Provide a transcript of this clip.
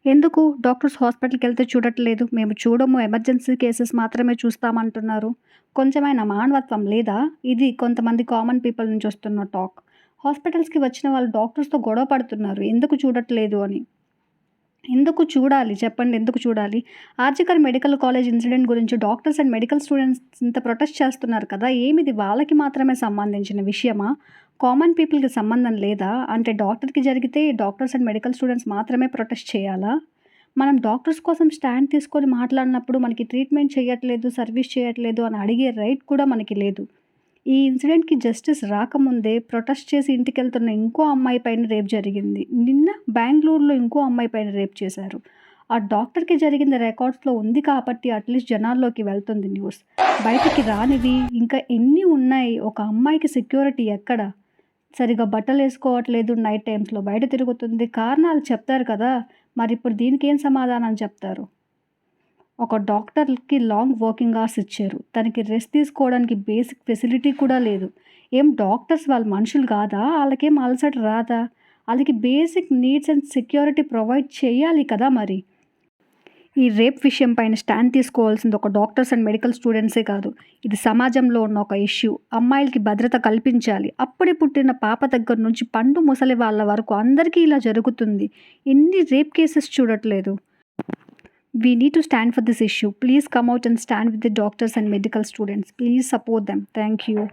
ఎందుకు డాక్టర్స్ హాస్పిటల్‌కెళ్తే చూడట్లేదు. మేము చూడము, ఎమర్జెన్సీ కేసెస్ మాత్రమే చూస్తామంటున్నారు. కొంచెమైనా మానవత్వం లేదా? ఇది కొంతమంది కామన్ పీపుల్ నుంచి వస్తున్న టాక్. హాస్పిటల్స్‌కి వచ్చిన వాళ్ళు డాక్టర్స్‌తో గొడవ పడుతున్నారు. ఎందుకు చూడట్లేదు అని. ఎందుకు చూడాలి చెప్పండి ఎందుకు చూడాలి? ఆర్జికర్ మెడికల్ కాలేజ్ ఇన్సిడెంట్ గురించి డాక్టర్స్ అండ్ మెడికల్ స్టూడెంట్స్ ఇంత ప్రొటెస్ట్ చేస్తున్నారు కదా! ఏమిది వాళ్ళకి మాత్రమే సంబంధించిన విషయమా? కామన్ పీపుల్‌కి సంబంధం లేదా? అంటే డాక్టర్‌కి జరిగితే డాక్టర్స్ అండ్ మెడికల్ స్టూడెంట్స్ మాత్రమే ప్రొటెస్ట్ చేయాలా? మనం డాక్టర్స్ కోసం స్టాండ్ తీసుకొని మాట్లాడినప్పుడు మనకి ట్రీట్మెంట్ చేయట్లేదు, సర్వీస్ చేయట్లేదు అని అడిగే రైట్ కూడా మనకి లేదు. ఈ ఇన్సిడెంట్‌కి జస్టిస్ రాకముందే ప్రొటెస్ట్ చేసి ఇంటికెళ్తున్న ఇంకో అమ్మాయి పైన రేప్ జరిగింది. నిన్న బెంగుళూరులో ఇంకో అమ్మాయి పైన రేప్ చేశారు. ఆ డాక్టర్‌కి జరిగింది రికార్డ్స్‌లో ఉంది కాబట్టి అట్‌లీస్ట్ జనాల్లోకి వెళ్తుంది న్యూస్. బయటికి రానివి ఇంకా ఎన్ని ఉన్నాయి? ఒక అమ్మాయికి సెక్యూరిటీ ఎక్కడ? సరిగ్గా బట్టలేసుకోవట్లేదు, నైట్ టైమ్స్‌లో బయట తిరుగుతుంది. కారణాలు చెప్తారు కదా! మరిప్పుడు దీనికేం సమాధానం చెప్తారు? ఒక డాక్టర్‌కి లాంగ్ వర్కింగ్ అవర్స్ ఇచ్చారు. తనకి రెస్ట్ తీసుకోవడానికి బేసిక్ ఫెసిలిటీ కూడా లేదు. ఏం డాక్టర్స్ వాళ్ళు మనుషులు కాదా? ఆళ్ళకేం అలసట రాదా? ఆళ్ళకి basic needs and security provide చేయాలి కదా మరి. ఈ రేప్ విషయం పైన స్టాండ్ తీసుకోవాల్సింది ఒక డాక్టర్స్ అండ్ మెడికల్ స్టూడెంట్సే కాదు. ఇది సమాజంలో ఉన్న ఒక ఇష్యూ. అమ్మాయిలకి భద్రత కల్పించాలి. అప్పుడే పుట్టిన పాప దగ్గర నుంచి పండు ముసలి వాళ్ళ వరకు అందరికీ ఇలా జరుగుతుంది. ఎన్ని రేప్ కేసెస్ చూడట్లేదు. We need to stand for this issue. Please come out and stand with the doctors and medical students. Please support them. Thank you.